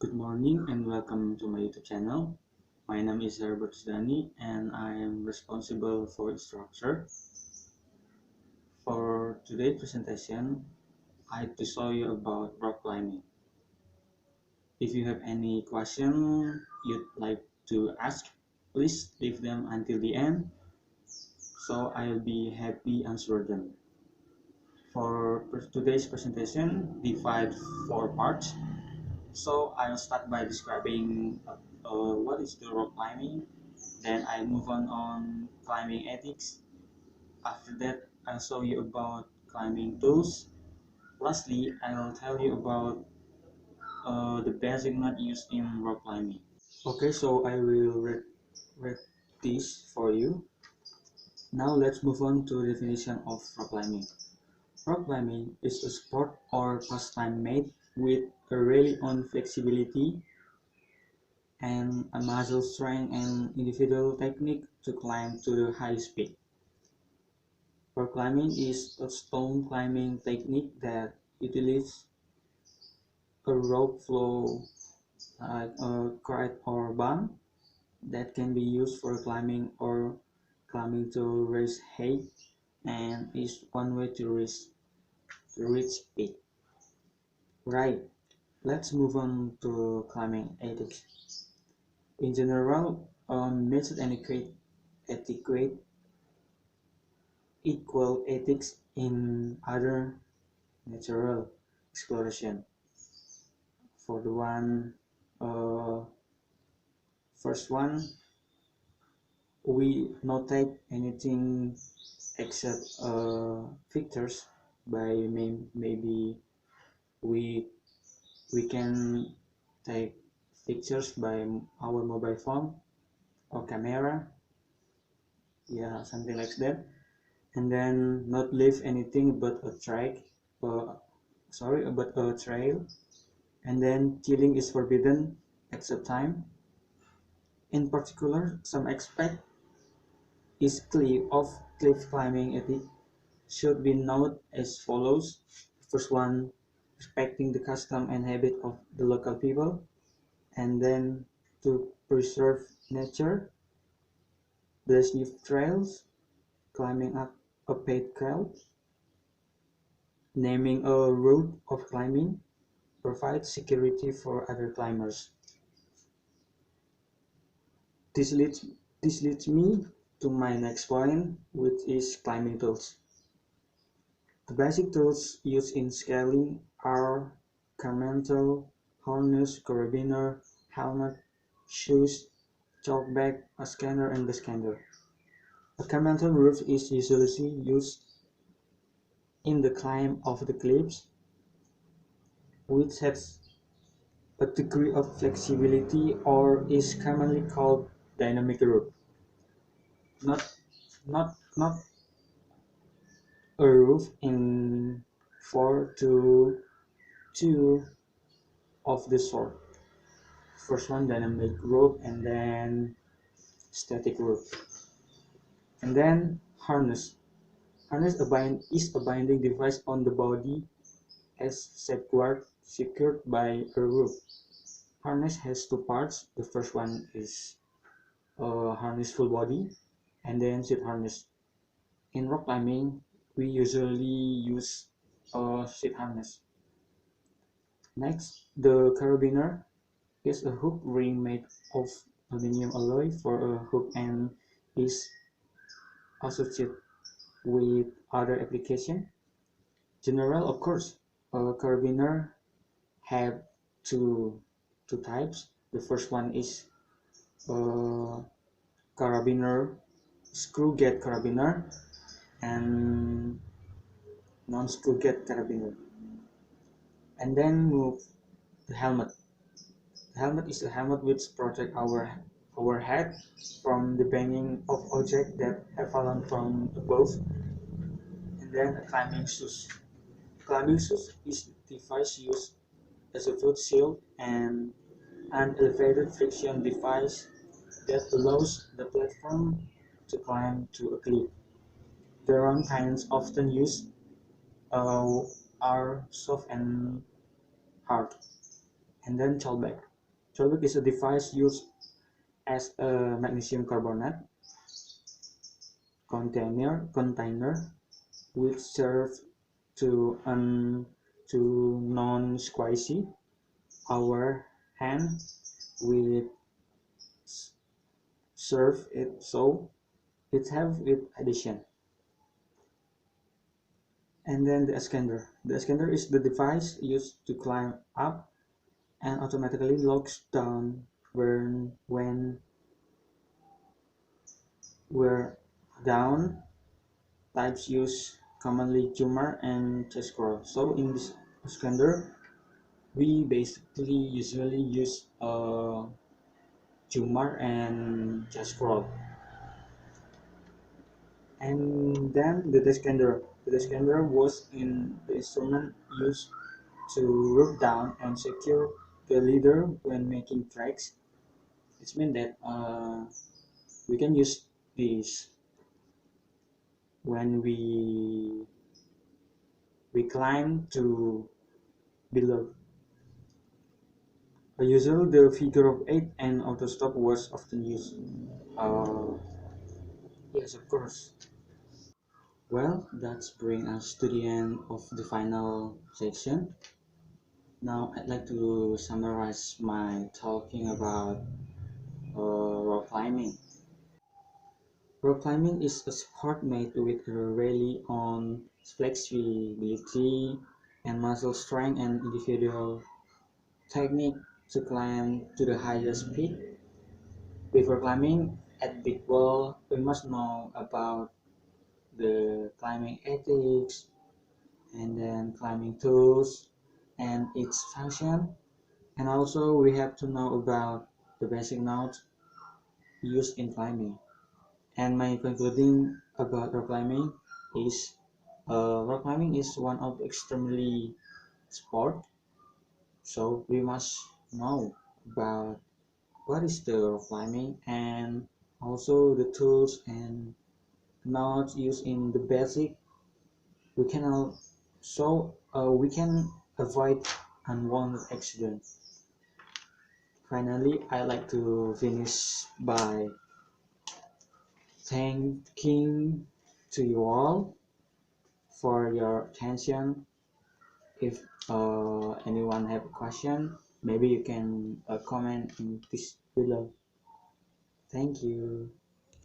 Good morning and welcome to my YouTube channel. My name is Herbert Sudani and I am responsible for its structure. For today's presentation, I have to show you about rock climbing. If you have any question you'd like to ask, please leave them until the end, so I'll be happy answer them. For today's presentation, divide 4 parts. So I'll start by describing what is the rock climbing. Then I move on climbing ethics. After that, I'll show you about climbing tools. Lastly, I'll tell you about the basic knot used in rock climbing. Okay, so I will read this for you. Now let's move on to the definition of rock climbing. Rock climbing is a sport or pastime made with a rely on flexibility and a muscle strength and individual technique to climb to the high speed. Rock climbing is a stone climbing technique that utilizes a rope flow like a kite or band that can be used for climbing or climbing to raise height and is one way to reach speed. Right, let's move on to climbing ethics. In general, method and etiquette equal ethics in other natural exploration. For the uh, first one, we not take anything except pictures by maybe we we can take pictures by our mobile phone or camera, yeah, something like that, and then not leave anything but a track, but a trail, and then killing is forbidden except time. In particular, some aspect is cliff climbing ethic should be noted as follows. First one, respecting the custom and habit of the local people, and then to preserve nature, there's new trails, climbing up a paid trail, naming a route of climbing, provide security for other climbers. This leads, this leads me to my next point, which is climbing tools. The basic tools used in scaling are carmental, harness, carabiner, helmet, shoes, chalk bag, a scanner, and the scanner. A carmental roof is usually used in the climb of the cliffs, which has a degree of flexibility or is commonly called dynamic roof. Not, not a roof in 4 to 2 of the sort. First one dynamic rope and then static rope, and then harness. Harness is a binding device on the body as safeguard secured by a rope. Harness has 2 parts. The first one is harness full body and then seat harness. In rock climbing, we usually use a seat harness. Next, the carabiner is a hook ring made of aluminum alloy for a hook and is associated with other application. General, of course, a carabiner have two types. The first one is a carabiner, screw gate carabiner, and non-screw gate carabiner. And then move the helmet. The helmet is a helmet which protects our head from the banging of objects that have fallen from above. And then a climbing shoes. Climbing shoes is the device used as a foot shield and an elevated friction device that allows the platform to climb to a cliff. The round kinds often used are soft and hard. And then tailback. Trilux is a device used as a magnesium carbonate container which serves to to non-squishy our hand with serve it so it have with addition. And then the ascender. The ascender is the device used to climb up and automatically locks down when we're down. Types use commonly tumor and chest scroll. So in this ascender, we basically usually use tumor and chest scroll. And then the descander. The descander was in the instrument used to rope down and secure the leader when making tracks. It means that we can use this when we climb to below. Usually the figure of 8 and auto stop was often used. Uh, yes, of course. Well, that's bring us to the end of the final section. Now I'd like to summarize my talking about rock climbing. Rock climbing is a sport made with a rely on flexibility and muscle strength and individual technique to climb to the highest peak. Before climbing at big wall, we must know about the climbing ethics and then climbing tools and its function. And also we have to know about the basic notes used in climbing. And my concluding about rock climbing is rock climbing is one of extremely sport, so we must know about what is the rock climbing and also the tools and notes used in the basic. We can we can avoid unwanted accidents. Finally, I like to finish by thanking to you all for your attention. If anyone have a question, maybe you can comment in this below. Thank you.